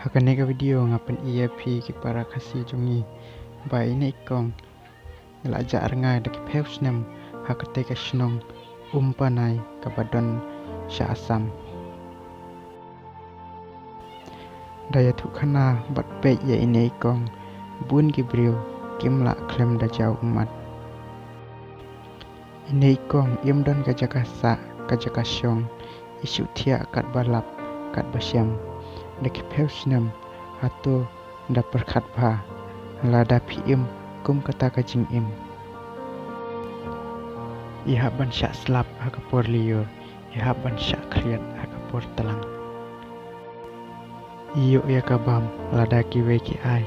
Hakane ka video ngapen EAP ki para kasi jungi ba ini ikong ngelajar ngai daki peusnem hakate ka shnong umpanai kabadon sha asam daya thukana bat pe ye ini ikong bun ki brio kimla klem da jau umat ini ikong imdon ka jakasa ka jakasyong isu thia kat balap kat basyam daki peusnem atau da perkat ba lada pim kum kata ka jing im iha ban syak slap akapor liur iha ban syak kriat akapor telang iyo ya kabam lada ki we ki ai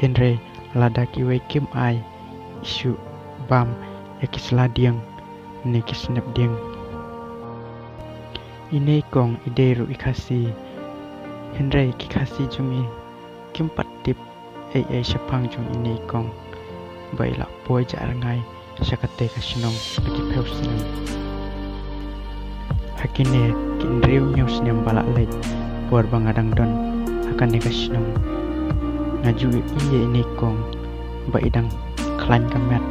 henre lada ki we kim ai isu bam ya ki sladiang ne ki snap diang ini kong ideru ikasi henre ki kasi jungi kim patip ai syapang jung ini kong baila poi jar ngai syakate ka shnong ki peusnem hakine kin riu news nem balak lek por bangadang don akan ka shnong ngaju iye ini kong ba idang klan kamet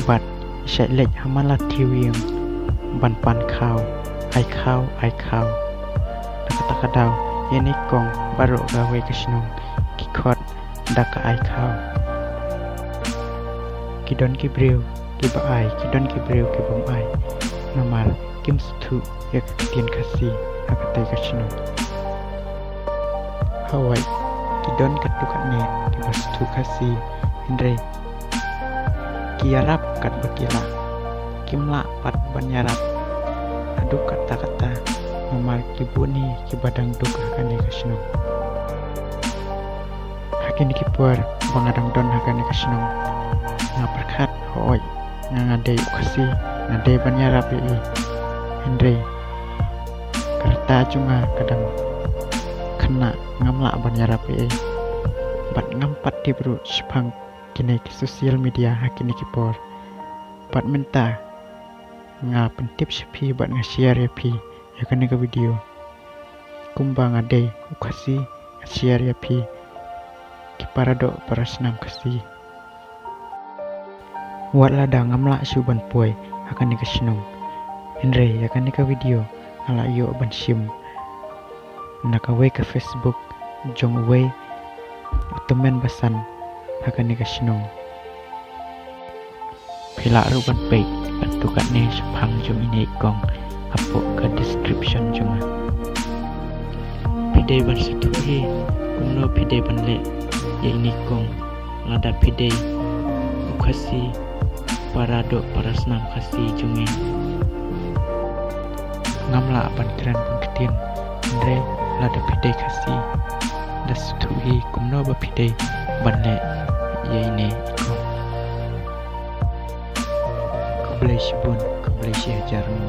bat syai lek hamala tiwing ban pan khau ai khau takadaw ini kong baru gawe ka shnong ki khot daka ai khau kidon ki breu ki ba ai kidon ki breu ki bom ai nomar kim stu ya ketien kasi akate ka shnong hawai kidon katukat ne ki bastu kasi hendre kiarap kat bakila kimla pat banyarap aduk kata-kata nomar ki buni ki badang duk hakane ka shnong hakini ki puar bangadang don hakane ka shnong ngaperkat hoi ngade ukasi ngade banyarap i hendre kerta cunga kadang kena ngamla banyarap i bat ngampat di bro spang kini ki sosial media hakini ki por bat menta nga pentip sepi bat nge-share ya pi ya kene ka video kumbang ade ukasi nge-share ya pi ki parado para senam kasi wat lada ngamla suban poi akan ka shnong henre ya kene ka video ala yo ban sim nakawe ka Facebook jongwe temen basan akan ka shnong pila ruban baik tukat ne sepang jom ini kong apo ke description cuma pide ban situhi kuno pide ban le ya ini kong lada pide ukasi parado para senam kasi jungi ngamla ban keren pun ketien andre lada pide kasi da situhi kuno ba pide ban le ya ini kong Keblai sibun, keblai si hajarmu